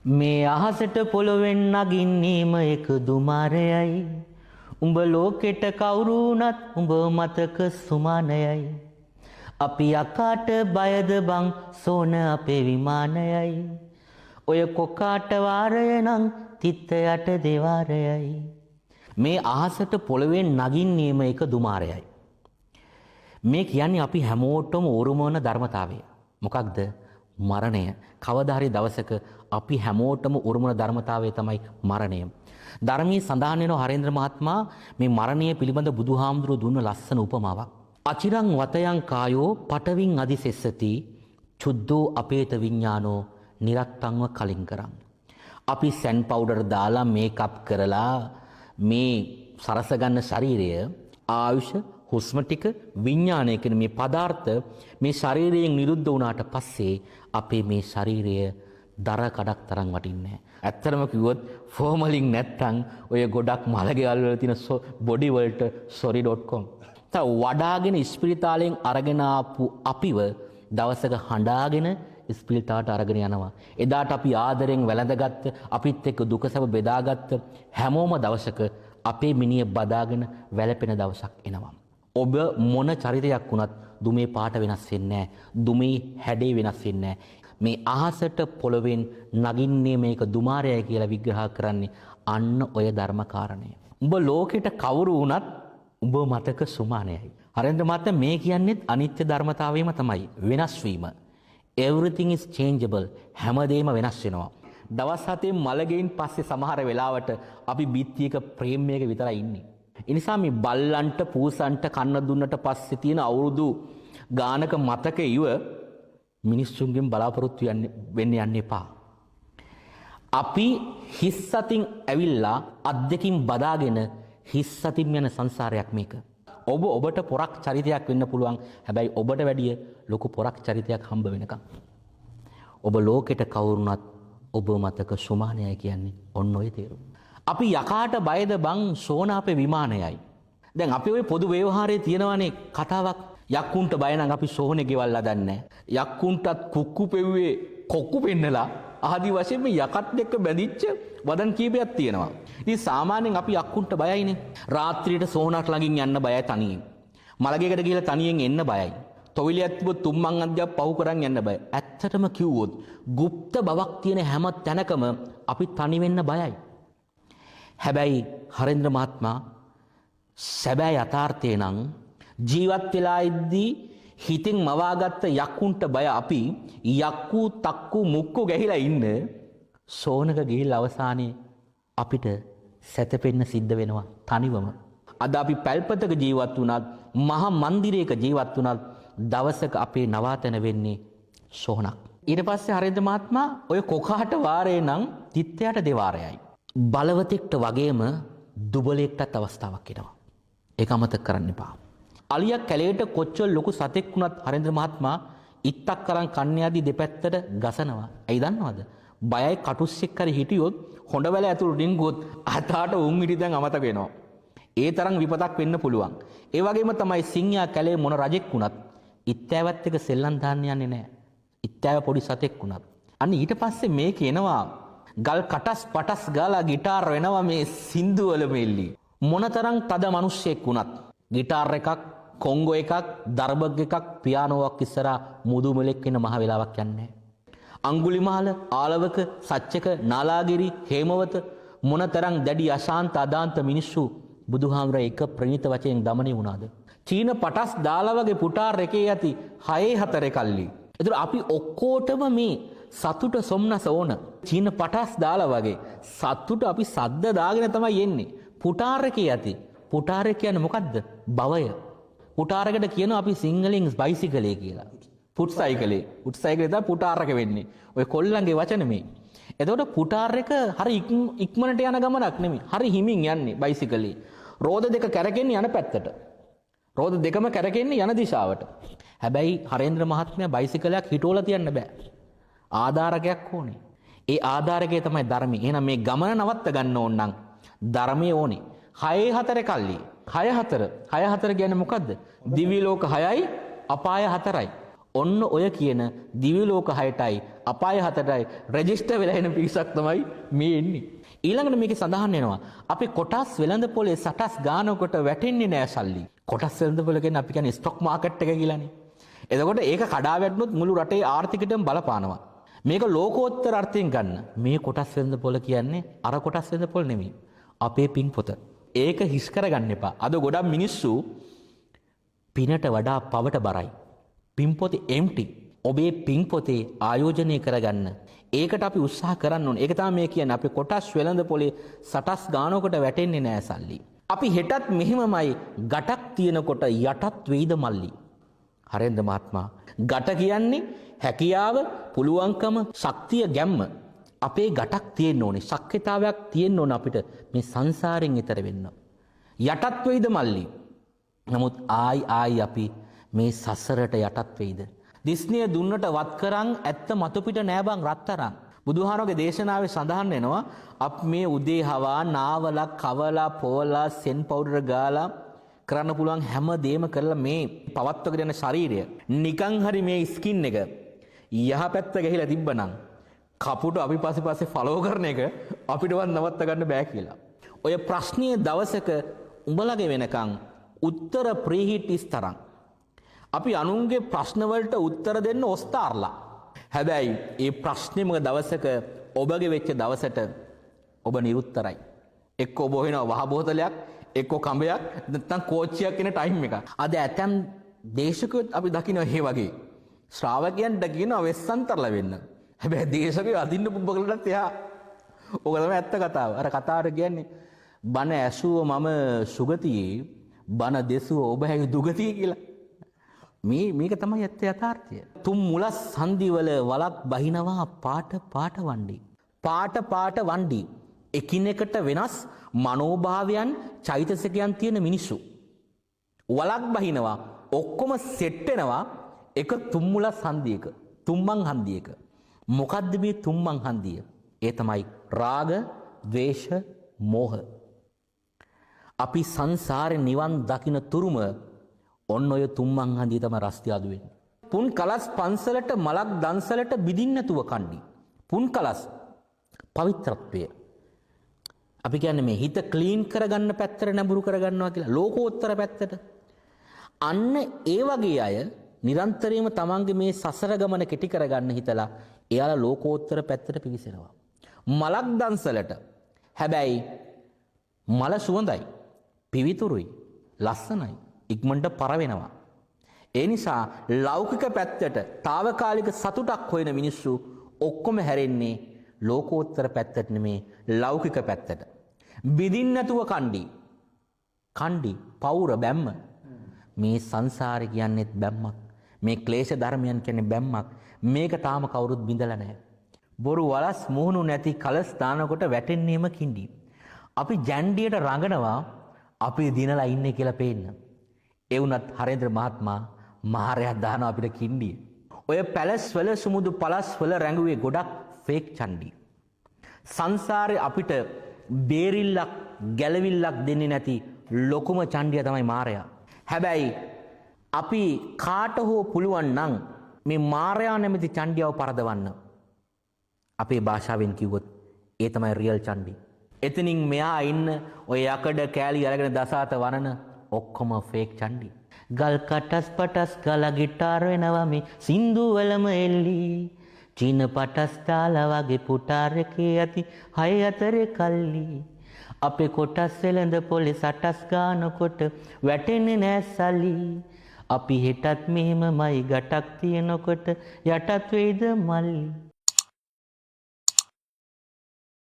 මේ අහසට පොළොවෙන් නගින්නේම එක දුමාරයයි. උඹ ලෝකෙට කවුරු වුණත් උඹ මතක සුමානයයි. අපි අකාට බයද බං සෝන අපේ විමානයයි. ඔය කොකාට වාරය නම් තිත්ත යට දෙවාරයයි. මේ අහසට පොළොවෙන් නගින්නේම එක දුමාරයයි. මේ කියන්නේ අපි හැමෝටම ඕරුම වන ධර්මතාවය. මොකක්ද? මරණය. කවදා හරි දවසක අපි හැමෝටම උරුම වන ධර්මතාවය තමයි මරණය. ධර්මයේ සඳහන් වෙනවා හරේන්ද්‍ර මහත්මයා මේ මරණය පිළිබඳ බුදුහාමුදුරුවෝ දුන්න ලස්සන උපමාවක්. අචිරං වතයන් කායෝ පටවින් අදිසෙස්සති චුද්ධෝ අපේත විඥානෝ නිරත්තංව කලින් කරම්. අපි සැන් පවුඩර් දාලා මේකප් කරලා මේ සරස ගන්න ශරීරය ආයුෂ හුස්ම ටික විඥානය කියන මේ පදාර්ථ මේ ශරීරයෙන් නිරුද්ධ වුණාට පස්සේ අපේ මේ ශරීරය දර කඩක් තරම් වටින්නේ නැහැ. ඇත්තටම කිව්වොත් ෆෝමලින් නැත්තම් ඔය ගොඩක් මලගෙවල් වල තියෙන බොඩි වලට sorry.com වඩාගෙන ස්පිරිතාලයෙන් අරගෙන ආපු අපිව දවසක හඬාගෙන ස්පිරිතාලට අරගෙන යනවා. එදාට අපි ආදරෙන් වැළඳගත්ත අපිත් එක්ක දුක සැප බෙදාගත්ත හැමෝම දවසක අපේ මිනිය බදාගෙන වැළපෙන දවසක් එනවා. ඔබ මොන චරිතයක් වුණත් දුමේ පාට වෙනස් වෙන්නේ නැහැ. දුමේ හැඩේ වෙනස් වෙන්නේ නැහැ. මේ අහසට පොළොවෙන් නගින්නේ මේක දුමාරයයි කියලා විග්‍රහ කරන්නේ අන්න ඔය ධර්ම කාරණය. උඹ ලෝකෙට කවුරු වුණත් උඹ මතක සුමානයයි. හරෙන්ද්‍ර මහත්තයා මේ කියන්නේත් අනිත්‍ය ධර්මතාවයම තමයි. වෙනස් වීම. Everything is changeable. හැමදේම වෙනස් වෙනවා. දවස් 7 මලගෙයින් පස්සේ සමහර වෙලාවට අපි බිත්තියක ප්‍රේමයක විතරයි ඉන්නේ. ඒ නිසා මේ බල්ලන්ට පූසන්ට කන්න දුන්නට පස්සේ තියෙන අවුරුදු ගානක මතක ඉව මිනිස්සුන්ගෙන් බලාපොරොත්තු වෙන්න යන්න එපා. අපි හිස් අතින් ඇවිල්ලා අත් දෙකින් බදාගෙන හිස් අතින් යන සංසාරයක් මේක. ඔබට පොරක් චරිතයක් වෙන්න පුළුවන්. හැබැයි ඔබට වැඩිය ලොකු පොරක් චරිතයක් හම්බ වෙනකම්. ඔබ ලෝකෙට කවුරුණත් ඔබ මතක සුමානයයි කියන්නේ ඔන්න ඔය තේරුම. අපි යකාට බයද බං සෝන අපේ විමානයයි. දැන් අපි ওই පොදු ව්‍යවහාරයේ තියෙනවානේ කතාවක්. යක්කුන්ට බය නම් අපි සෝනේ ගෙවල් හදන්නේ. යක්කුන්ටත් කුක්කු පෙව්වේ කොක්කු පෙන්නලා ආදි වශයෙන් මේ යකත් එක්ක බැඳිච්ච වදන් කීපයක් තියෙනවා. ඉතින් සාමාන්‍යයෙන් අපි යක්කුන්ට බයයිනේ. රාත්‍රියට සෝනට ළඟින් යන්න බයයි තනියෙන්. මලගෙකට ගිහලා තනියෙන් එන්න බයයි. තොවිලියක් තිබ්බොත් තුම්මන් අධ්‍යාප පහු කරන් යන්න බයයි. ඇත්තටම කිව්වොත් গুপ্ত බවක් තියෙන හැම තැනකම අපි තනි වෙන්න බයයි. හැබැයි හරේන්ද්‍ර මහත්මයා සැබෑ යථාර්ථය නම් ජීවත් වෙලා ඉද්දී හිතින් මවාගත්ත යක්කුන්ට බය අපි යක්කු තක්කු මුක්කු ගැහිලා ඉන්න සෝනක ගිහිල්ලා අවසානයේ අපිට සැතපෙන්න සිද්ධ වෙනවා තනිවම. අද අපි පැල්පතක ජීවත් වුණත් මහා මන්දිරයක ජීවත් වුණත් දවසක අපේ නවාතැන වෙන්නේ සෝනක්. ඊට පස්සේ හරේන්ද්‍ර මහත්මයා ඔය කොකාට වාරේ නම් තිත්තයට දෙවාරයයි. බලවතෙක්ට වගේම දුබලෙක්ටත් අවස්ථාවක් එනවා. ඒක අමතක කරන්න එපා. අලියක් කැලේට කොච්චර ලොකු සතෙක් වුණත් හරේන්ද්‍ර මහත්මයා ඉත්තක් කරන් කන්නේදී දෙපැත්තට ගසනවා. ඇයි දන්නවද? බයයි කටුස්සෙක් කරි හිටියොත් හොඬවැල ඇතුළු ඩිංගුවොත් අතාට උන් හිටි දැන් අමතක වෙනවා. ඒ තරම් විපතක් වෙන්න පුළුවන්. ඒ වගේම තමයි සිංහයා කැලේ මොන රජෙක් වුණත් ඉත්තෑවත් එක සෙල්ලම් දාන්න යන්නේ නැහැ. ඉත්තෑව පොඩි සතෙක් වුණත්. අන්න ඊට පස්සේ මේ කියනවා ගල් කටස් පටස් ගාලා গিitar වෙනවා මේ සින්දු වල මෙල්ලි. මොනතරම් තද මිනිස්සෙක් වුණත් গিitar එකක් කොංගෝ එකක් දර්බග් එකක් පියානෝවක් ඉස්සරහා මුදු මෙලෙක් වෙන මහ වෙලාවක් යන්නේ. අඟුලිමාල ආලවක සච්චක නාලාගිරි හේමවත මොනතරම් දැඩි අශාන්ත අදාන්ත මිනිස්සු බුදුහාමර එක ප්‍රණීත වචයෙන් দমনය වුණාද? චීන පටස් දාලා වගේ පුටාර් එකේ යති 6-4 කල්ලි. ඒතර අපි ඔක්කොටම මේ සතුට සොම්නස ඕන. චීන පටස් දාලා වගේ සතුට අපි සද්ද දාගෙන තමයි එන්නේ. පුටාර් එකේ යති. පුටාර් එක කියන්නේ මොකද්ද? භවය. පුටාරකට කියනවා අපි සිංහලෙන් බයිසිකලේ කියලා. ෆුට් සයිකලේ. ෆුට් සයිකලේ තමයි පුටාරක වෙන්නේ. ඔය කොල්ලන්ගේ වචන මේ. එතකොට පුටාර් එක හරි ඉක්මනට යන ගමනක් නෙමෙයි. හරි හිමින් යන්නේ බයිසිකලේ. රෝද දෙක කැරකෙන්නේ යන පැත්තට. රෝද දෙකම කැරකෙන්නේ යන දිශාවට. හැබැයි හරේන්ද්‍ර මහත්මයා බයිසිකලයක් හිටවලා තියන්න බෑ. ආධාරකයක් ඕනේ. ඒ ආධාරකය තමයි ධර්මය. එහෙනම් මේ ගමන නවත්ත ගන්න ඕන නම් ධර්මය ඕනේ. 6-4 කල්ලි. 6-4 කියන්නේ මොකද්ද? දිව්‍ය ලෝක 6යි අපාය 4යි. ඔන්න ඔය කියන දිව්‍ය ලෝක 6ටයි අපාය 7ටයි රෙජිස්ටර් වෙලා එන පිරිසක් තමයි මේ එන්නේ. ඊළඟට මේකේ සඳහන් වෙනවා අපි කොටස් වෙළඳ පොලේ සටස් ගානකට වැටෙන්නේ නෑ සල්ලි. කොටස් වෙළඳ පොල කියන්නේ අපි කියන්නේ ස්ටොක් මාකට් එක කියලානේ. එතකොට ඒක කඩා වැටුනොත් මුළු රටේ ආර්ථිකයටම බලපානවා. මේක ලෝකෝත්තර අර්ථයෙන් ගන්න. මේ කොටස් වෙළඳ පොල කියන්නේ අර කොටස් වෙළඳ පොල නෙමෙයි. අපේ පින් පොත. ඒක හිස් කරගන්න එපා. අද ගොඩක් මිනිස්සු පිනට වඩා පවට බරයි. පින් පොතේ empty. ඔබේ පින් පොතේ ආයෝජනය කරගන්න. ඒකට අපි උත්සාහ කරන්න ඕනේ. ඒක තමයි මේ කියන්නේ අපි කොටස් වෙළඳ පොලේ සටස් ගානකට වැටෙන්නේ නෑ සල්ලි. අපි හෙටත් මෙහිමමයි ගටක් තියෙනකොට යටත් වෙයිද මල්ලි. හරෙන්ද මහත්මයා. ගට කියන්නේ හැකියාව, පුළුවන්කම, ශක්තිය, ගැම්ම. අපේ ගටක් තියෙන්න ඕනේ. ශක්්‍යතාවයක් තියෙන්න ඕන අපිට මේ සංසාරයෙන් ඈතර වෙන්න. යටත් වෙයිද මල්ලි. නමුත් ආයි අපි මේ සසරට යටත් වෙයිද? දිස්නිය දුන්නට වත් කරන් ඇත්ත මතු පිට නෑ බං රත්තරන්. බුදුහාරෝගේ දේශනාවේ සඳහන් වෙනවා අප මේ උදේ හවා නාවලා කවලා පොවලා සෙන් පවුඩර් ගාලා කරන්න පුළුවන් හැම දෙයක්ම කරලා මේ පවත්වගෙන යන ශරීරය නිකන් හරි මේ ස්කින් එක යහපැත්ත ගහිලා තිබ්බනම් කපුට අපි පස්සේ ෆලෝ කරන එක අපිටවත් නවත්ත ගන්න බෑ කියලා. ඔය ප්‍රශ්නීය දවසක උඹලගේ වෙනකන් උත්තර ප්‍රීහිටිස් තරම් අපි අනුන්ගේ ප්‍රශ්න වලට උත්තර දෙන්න ඔස්තාර්ලා. හැබැයි ඒ ප්‍රශ්නේම දවසක ඔබගේ වෙච්ච දවසට ඔබ නිරුත්තරයි. එක්ක ඔබ හොයනවා වහ බෝතලයක්, එක්ක කඹයක්, නැත්නම් කෝච්චියක් කියන ටයිම් එක. අද ඇතම් දේශකයොත් අපි දකින්න මේ වගේ ශ්‍රාවකයන්ට කියනවා වෙස්සන්තරලා වෙන්න. හැබැයි දේශකයෝ අදින්න පුබ්බකලටත් එහා. ඕක තමයි ඇත්ත කතාව. අර කතාවට කියන්නේ බණ ඇසුව මම සුගතියේ බණ දෙසුව ඔබ හැයි දුගතිය කියලා. මේක තමයි ඇත්ත යථාර්ථය. තුම් මුලස් සංදිවල වලක් බහිනවා පාට වණ්ඩි. පාට වණ්ඩි. එකිනෙකට වෙනස් මනෝභාවයන් චෛතසිකයන් තියෙන මිනිස්සු. වලක් බහිනවා ඔක්කොම සෙට් වෙනවා එක තුම් මුලස් හන්දියක. තුම්මන් හන්දියක. මොකද්ද මේ තුම්මන් හන්දිය? ඒ තමයි රාග, ද්වේෂ, මෝහ. අපි සංසාරේ නිවන් දකින්න තුරුම ඔන්න ඔය තුම්මන් හන්දිය තමයි රස්තිය අදු වෙන්නේ. පුන් කලස් පන්සලට මලක් දන්සලට බිදින්න නැතුව කණ්ඩි. පුන් කලස් පවිත්‍රත්වය. අපි කියන්නේ මේ හිත ක්ලීන් කරගන්න පැත්තට නැඹුරු කරගන්නවා කියලා ලෝකෝත්තර පැත්තට. අන්න ඒ වගේ අය නිරන්තරයෙන්ම තමන්ගේ මේ සසර ගමන කෙටි කරගන්න හිතලා එයාලා ලෝකෝත්තර පැත්තට පිවිසෙනවා. මලක් දන්සලට. හැබැයි මල සුවඳයි, පිවිතුරුයි, ලස්සනයි. ඉක්මනට පර වෙනවා. ඒ නිසා ලෞකික පැත්තට తాවකාලික සතුටක් හොයන මිනිස්සු ඔක්කොම හැරෙන්නේ ලෝකෝත්තර පැත්තට නෙමේ ලෞකික පැත්තට. බිදින්න නැතුව කණ්ඩි පෞර බැම්ම. මේ සංසාරේ කියන්නේත් බැම්මක්. මේ ක්ලේශ ධර්මයන් කියන්නේ බැම්මක්. මේක තාම කවුරුත් බිඳලා නැහැ. බොරු වලස් මුහුණු නැති කලස් දානකොට වැටෙන්නේම කිඳි. අපි ජැන්ඩියට රඟනවා අපි දිනලා ඉන්නේ කියලා පේන්න. ඒ වුණත් හරේන්ද්‍ර මහත්මයා මහරයක් දානවා අපිට කිණ්ඩිය. ඔය පැලස් වල සුමුදු පලස් වල රැඟුවේ ගොඩක් ෆේක් චණ්ඩි. සංසාරේ අපිට බේරිල්ලක් ගැලවිල්ලක් දෙන්නේ නැති ලොකුම චණ්ඩිය තමයි මාරයා. හැබැයි අපි කාට හෝ පුළුවන් නම් මේ මාරයා නැමැති චණ්ඩියව පරදවන්න. අපේ භාෂාවෙන් කිව්වොත් ඒ තමයි රියල් චණ්ඩි. එතනින් මෙහා ඉන්න ඔය යකඩ කෑලි අරගෙන දසාත වනන ඔක්කොම ෆේක් චණ්ඩි. ගල් කටස් පටස් ගල ගිටාර වෙනවා මේ සින්දු වලම එල්ලි. චීන පටස් තාලා වගේ පුටාරකේ ඇති 6 අතරේ කල්ලි. අපේ කොටස් වෙලඳ පොලේ සටස් ගානකොට වැටෙන්නේ නෑ සල්ලි. අපි හෙටත් මෙහෙමමයි ගටක් තියනකොට යටත් වෙයිද මල්ලි.